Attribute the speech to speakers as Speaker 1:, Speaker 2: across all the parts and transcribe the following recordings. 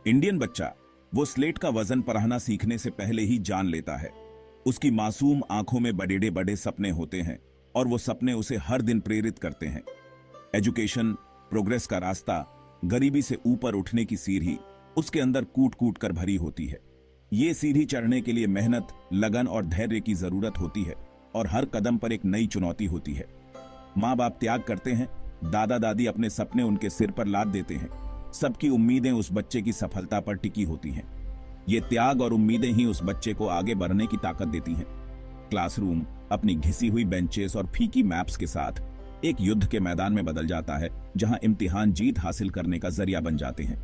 Speaker 1: Indian बच्चा वो slate का वजन पढ़ना सीखने से पहले ही जान लेता है। उसकी मासूम आंखों में बड़े बड़े सपने होते हैं और वो सपने उसे हर दिन प्रेरित करते हैं। एजुकेशन, प्रोग्रेस का रास्ता, गरीबी से ऊपर उठने की सीढ़ी उसके अंदर कूट कूट कर भरी होती है। ये सीढ़ी चढ़ने के लिए मेहनत, लगन और धैर्य की जरूरत होती है और हर कदम पर एक नई चुनौती होती है। माँ बाप त्याग करते हैं, दादा दादी अपने सपने उनके सिर पर लाद देते हैं। सबकी उम्मीदें उस बच्चे की सफलता पर टिकी होती हैं। ये त्याग और उम्मीदें ही उस बच्चे को आगे बढ़ने की ताकत देती हैं। क्लासरूम अपनी घिसी हुई बेंचेस और फीकी मैप्स के साथ एक युद्ध के मैदान में बदल जाता है, जहां इम्तिहान जीत हासिल करने का जरिया बन जाते हैं।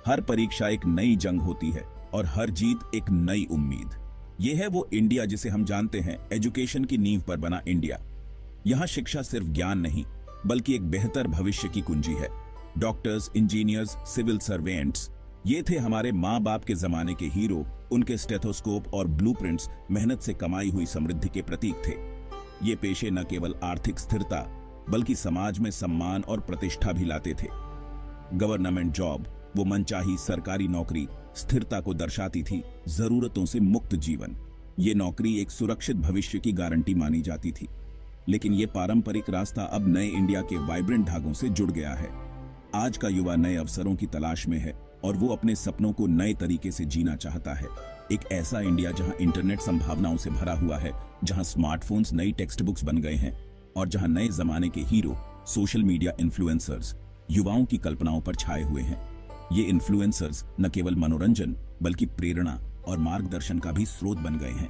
Speaker 1: हर परीक्षा एक नई जंग होती है और हर जीत एक नई उम्मीद। यह है वो इंडिया जिसे हम जानते हैं, एजुकेशन की नींव पर बना इंडिया। यहां शिक्षा सिर्फ ज्ञान नहीं, बल्कि एक बेहतर भविष्य की कुंजी है। डॉक्टर्स, इंजीनियर्स, सिविल सर्वेंट्स, ये थे हमारे माँ बाप के जमाने के हीरो। उनके स्टेथोस्कोप और ब्लूप्रिंट्स मेहनत से कमाई हुई समृद्धि के प्रतीक थे। ये पेशे न केवल आर्थिक स्थिरता, बल्कि समाज में सम्मान और प्रतिष्ठा भी लाते थे। गवर्नमेंट जॉब, वो मनचाही सरकारी नौकरी, स्थिरता को दर्शाती थी, जरूरतों से मुक्त जीवन। ये नौकरी एक सुरक्षित भविष्य की गारंटी मानी जाती थी। लेकिन ये पारंपरिक रास्ता अब नए इंडिया के वाइब्रेंट धागों से जुड़ गया है। आज का युवा नए अवसरों की तलाश में है और वो अपने सपनों को नए तरीके से जीना चाहता है। एक ऐसा इंडिया जहां इंटरनेट संभावनाओं से भरा हुआ है, जहां स्मार्टफोन्स नई टेक्स्ट बुक्स बन गए हैं और जहां नए जमाने के हीरो, सोशल मीडिया इन्फ्लुएंसर्स, युवाओं की कल्पनाओं पर छाए हुए हैं। ये इन्फ्लुएंसर्स न केवल मनोरंजन, बल्कि प्रेरणा और मार्गदर्शन का भी स्रोत बन गए हैं।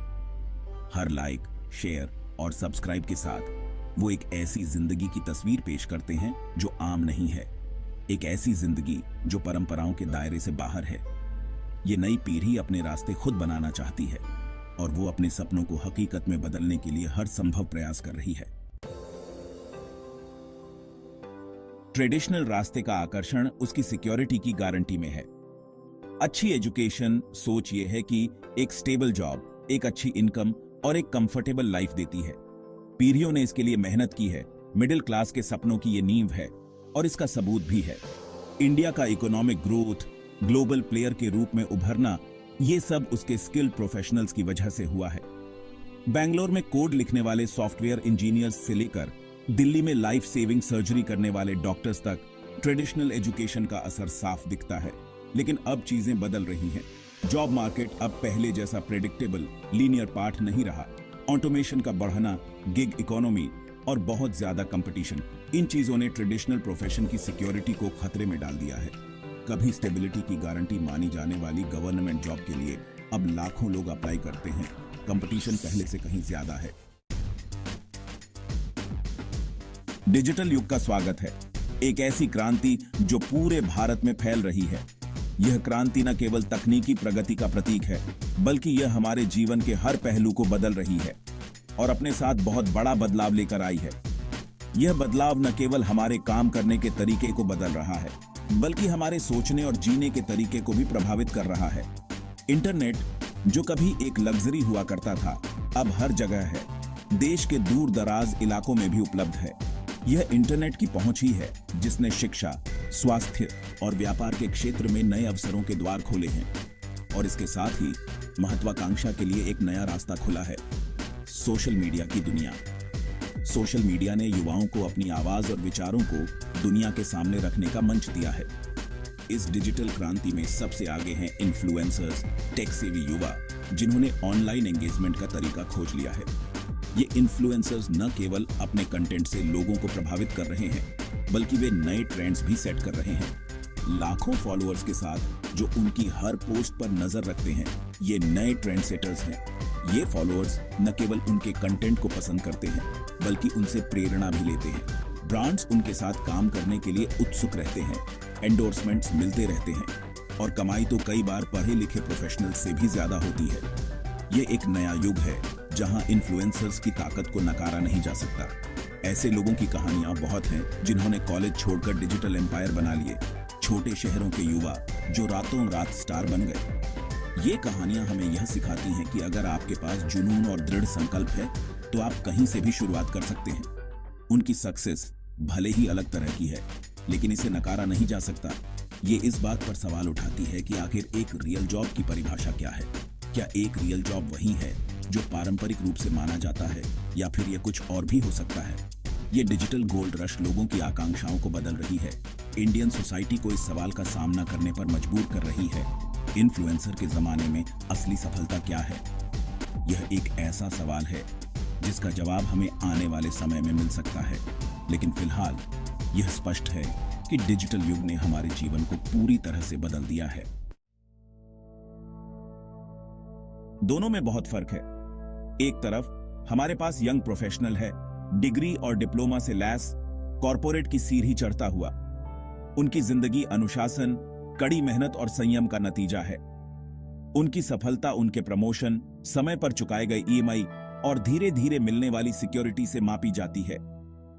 Speaker 1: हर लाइक, शेयर और सब्सक्राइब के साथ वो एक ऐसी जिंदगी की तस्वीर पेश करते हैं जो आम नहीं है। एक ऐसी जिंदगी जो परंपराओं के दायरे से बाहर है। ये नई पीढ़ी अपने रास्ते खुद बनाना चाहती है और वो अपने सपनों को हकीकत में बदलने के लिए हर संभव प्रयास कर रही है। ट्रेडिशनल रास्ते का आकर्षण उसकी सिक्योरिटी की गारंटी में है। अच्छी एजुकेशन सोच ये है कि एक स्टेबल जॉब, एक अच्छी इनकम और एक कंफर्टेबल लाइफ देती है। पीढ़ियों ने इसके लिए मेहनत की है। मिडिल क्लास के सपनों की ये नींव है और इसका सबूत भी है। इंडिया का इकोनॉमिक ग्रोथ, ग्लोबल प्लेयर के रूप में उभरना, ये सब उसके स्किल्ड प्रोफेशनल्स की वजह से हुआ है। बेंगलोर में कोड लिखने वाले सॉफ्टवेयर इंजीनियर्स से लेकर दिल्ली में लाइफ सेविंग सर्जरी करने वाले डॉक्टर्स तक ट्रेडिशनल एजुकेशन का असर साफ दिखता है। लेकिन अब चीजें बदल रही हैं। जॉब मार्केट अब पहले जैसा प्रेडिक्टेबल, लीनियर पाथ नहीं रहा। ऑटोमेशन का बढ़ना, गिग इकोनॉमी और बहुत ज्यादा कंपटीशन, इन चीजों ने ट्रेडिशनल प्रोफेशन की सिक्योरिटी को खतरे में डाल दिया है। कभी स्टेबिलिटी की गारंटी मानी जाने वाली गवर्नमेंट जॉब के लिए अब लाखों लोग अप्लाई करते हैं। कंपटीशन पहले से कहीं ज्यादा है। डिजिटल युग का स्वागत है। एक ऐसी क्रांति जो पूरे भारत में फैल रही है। यह क्रांति न केवल तकनीकी प्रगति का प्रतीक है, बल्कि यह हमारे जीवन के हर पहलू को बदल रही है और अपने साथ बहुत बड़ा बदलाव लेकर आई है। यह बदलाव न केवल हमारे काम करने के तरीके को बदल रहा है, बल्कि हमारे सोचने और जीने के तरीके को भी प्रभावित कर रहा है। इंटरनेट, जो कभी एक लग्जरी हुआ करता था, अब हर जगह है। देश के दूर दराज इलाकों में भी उपलब्ध है। यह इंटरनेट की पहुंच ही है जिसने शिक्षा, स्वास्थ्य और व्यापार के क्षेत्र में नए अवसरों के द्वार खोले हैं। और इसके साथ ही महत्वाकांक्षा के लिए एक नया रास्ता खुला है, सोशल मीडिया की दुनिया। सोशल मीडिया ने युवाओं को अपनी आवाज और विचारों को दुनिया के सामने रखने का मंच दिया है। इस डिजिटल क्रांति में सबसे आगे हैं इन्फ्लुएंसर्स, टेक सेवी युवा, जिन्होंने ऑनलाइन एंगेजमेंट का तरीका खोज लिया है। ये इन्फ्लुएंसर्स न केवल अपने कंटेंट से लोगों को प्रभावित कर रहे हैं, बल्कि वे नए ट्रेंड्स भी सेट कर रहे हैं। लाखों फॉलोअर्स के साथ जो उनकी हर पोस्ट पर नजर रखते हैं, ये नए ट्रेंड सेटर्स हैं। ये फॉलोअर्स न केवल उनके कंटेंट को पसंद करते हैं, बल्कि उनसे प्रेरणा भी लेते हैं। ब्रांड्स उनके साथ काम करने के लिए उत्सुक रहते हैं, एंडोर्समेंट्स मिलते रहते हैं और कमाई तो कई बार पढ़े लिखे प्रोफेशनल्स से भी ज्यादा होती है। ये एक नया युग है जहां इन्फ्लुएंसर्स की ताकत को नकारा नहीं जा सकता। ऐसे लोगों की कहानियां बहुत हैं जिन्होंने कॉलेज छोड़कर डिजिटल एम्पायर बना लिए। छोटे शहरों के युवा जो रातों रात स्टार बन गए। ये कहानियां हमें यह सिखाती हैं कि अगर आपके पास जुनून और दृढ़ संकल्प है तो आप कहीं से भी शुरुआत कर सकते हैं। उनकी सक्सेस भले ही अलग तरह की है, लेकिन इसे नकारा नहीं जा सकता। ये इस बात पर सवाल उठाती है कि आखिर एक रियल जॉब की परिभाषा क्या है। क्या एक रियल जॉब वही है जो पारंपरिक रूप से माना जाता है, या फिर ये कुछ और भी हो सकता है। ये डिजिटल गोल्ड रश लोगों की आकांक्षाओं को बदल रही है। इंडियन सोसाइटी को इस सवाल का सामना करने पर मजबूर कर रही है। इन्फ्लुएंसर के जमाने में असली सफलता क्या है? यह एक ऐसा सवाल है जिसका जवाब हमें आने वाले समय में मिल सकता है, लेकिन फिलहाल यह स्पष्ट है कि डिजिटल युग ने हमारे जीवन को पूरी तरह से बदल दिया है। दोनों में बहुत फर्क है। एक तरफ हमारे पास यंग प्रोफेशनल है, डिग्री और डिप्लोमा से लैस कॉरपोरेट की सीढ़ी चढ़ता हुआ। उनकी जिंदगी अनुशासन, कड़ी मेहनत और संयम का नतीजा है। उनकी सफलता उनके प्रमोशन, समय पर चुकाए गए ईएमआई और धीरे धीरे मिलने वाली सिक्योरिटी से मापी जाती है।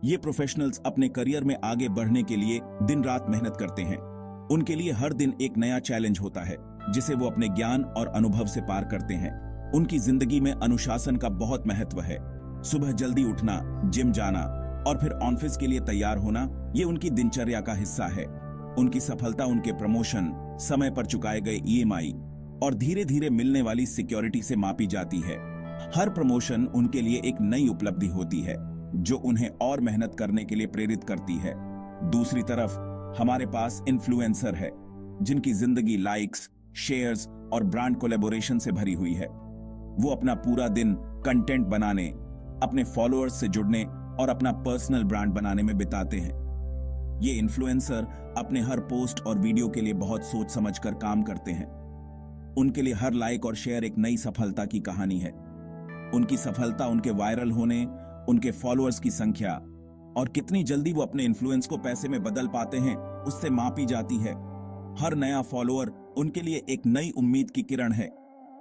Speaker 1: ये प्रोफेशनल्स अपने करियर में आगे बढ़ने के लिए दिन रात मेहनत करते हैं। उनके लिए हर दिन एक नया चैलेंज होता है जिसे वो अपने ज्ञान और अनुभव से पार करते हैं। उनकी जिंदगी में अनुशासन का बहुत महत्व है। सुबह जल्दी उठना, जिम जाना और फिर ऑफिस के लिए तैयार होना, ये उनकी दिनचर्या का हिस्सा है। उनकी सफलता उनके प्रमोशन, समय पर चुकाए गए ईएमआई और धीरे धीरे मिलने वाली सिक्योरिटी से मापी जाती है। हर प्रमोशन उनके लिए एक नई उपलब्धि होती है जो उन्हें और मेहनत करने के लिए प्रेरित करती है। दूसरी तरफ हमारे पास इन्फ्लुएंसर है जिनकी जिंदगी लाइक्स, शेयर्स और ब्रांड कोलैबोरेशन से भरी हुई है। वो अपना पूरा दिन कंटेंट बनाने, अपने फॉलोअर्स से जुड़ने और अपना पर्सनल ब्रांड बनाने में बिताते हैं। ये इन्फ्लुएंसर अपने हर पोस्ट और वीडियो के लिए बहुत सोच समझकर काम करते हैं। उनके लिए हर लाइक और शेयर एक नई सफलता की कहानी है। उनकी सफलता उनके वायरल होने, उनके फॉलोअर्स की संख्या और कितनी जल्दी वो अपने इन्फ्लुएंस को पैसे में बदल पाते हैं, उससे मापी जाती है। हर नया फॉलोअर उनके लिए एक नई उम्मीद की किरण है।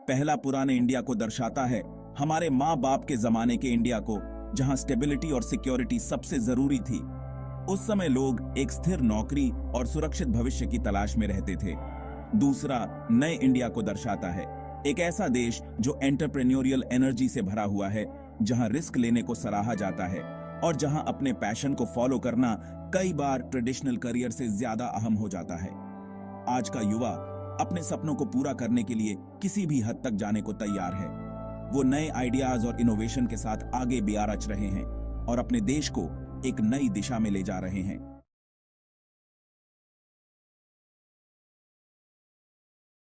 Speaker 1: पहला पुराने इंडिया को दर्शाता है, हमारे माँ बाप के जमाने के इंडिया को, जहां स्टेबिलिटी और सिक्योरिटी सबसे जरूरी थी। उस समय लोग एक स्थिर नौकरी और सुरक्षित भविष्य की तलाश में रहते थे। दूसरा नए इंडिया को दर्शाता है, एक ऐसा देश जो एंटरप्रेन्योरियल एनर्जी से भरा हुआ है, जहां रिस्क लेने को सराहा जाता है और जहां अपने पैशन को फॉलो करना कई बार ट्रेडिशनल करियर से ज्यादा अहम हो जाता है। आज का युवा अपने सपनों को पूरा करने के लिए किसी भी हद तक जाने को तैयार है। वो नए आइडियाज और इनोवेशन के साथ आगे भी रच रहे हैं और अपने देश को एक नई दिशा में ले जा रहे हैं।